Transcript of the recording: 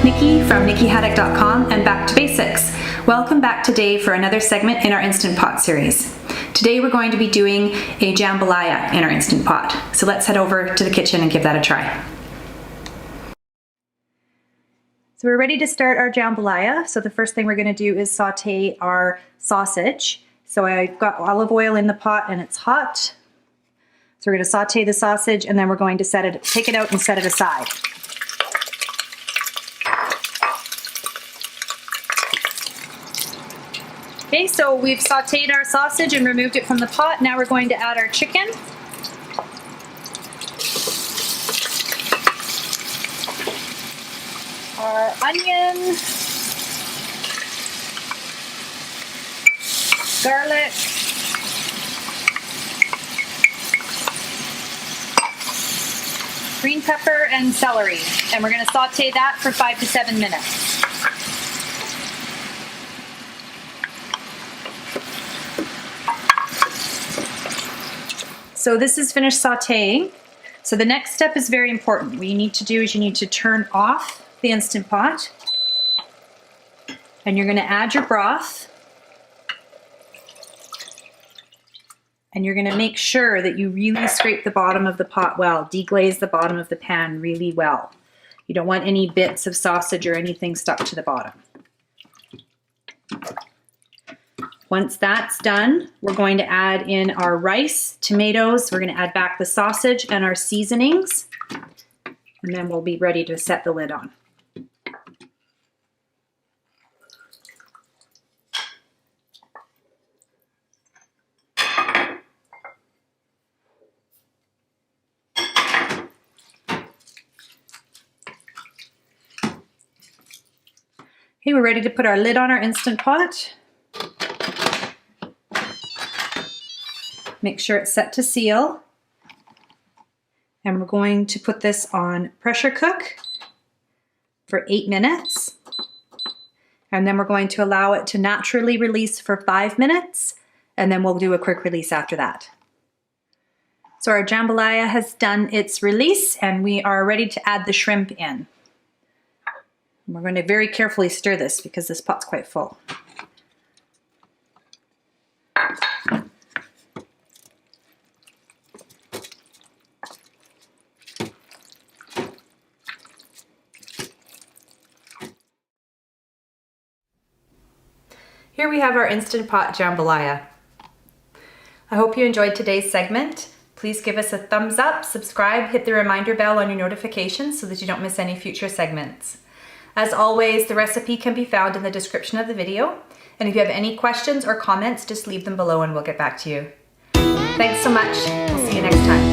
Nikki from NikkiHaddock.com and Back to Basics. Welcome back today for another segment in our Instant Pot series. Today we're going to be doing a jambalaya in our Instant Pot. So let's head over to the kitchen and give that a try. So we're ready to start our jambalaya. So the first thing we're going to do is saute our sausage. So I've got olive oil in the pot and it's hot. So we're going to saute the sausage and then we're going to take it out and set it aside. Okay, so we've sauteed our sausage and removed it from the pot. Now we're going to add our chicken. Our onion. Garlic. Green pepper and celery. And we're going to saute that for 5 to 7 minutes. So this is finished sauteing. So the next step is very important. What you need to do is you need to turn off the Instant Pot. And you're going to add your broth. And you're going to make sure that you really scrape the bottom of the pot well, deglaze the bottom of the pan really well. You don't want any bits of sausage or anything stuck to the bottom. Once that's done, we're going to add in our rice, tomatoes, we're going to add back the sausage and our seasonings, and then we'll be ready to set the lid on. Okay, we're ready to put our lid on our Instant Pot. Make sure it's set to seal. And we're going to put this on pressure cook for 8 minutes. And then we're going to allow it to naturally release for 5 minutes. And then we'll do a quick release after that. So our jambalaya has done its release and we are ready to add the shrimp in. And we're going to very carefully stir this because this pot's quite full. Here we have our Instant Pot jambalaya. I hope you enjoyed today's segment. Please give us a thumbs up, subscribe, hit the reminder bell on your notifications so that you don't miss any future segments. As always, the recipe can be found in the description of the video. And if you have any questions or comments, just leave them below and we'll get back to you. Thanks so much. We'll see you next time.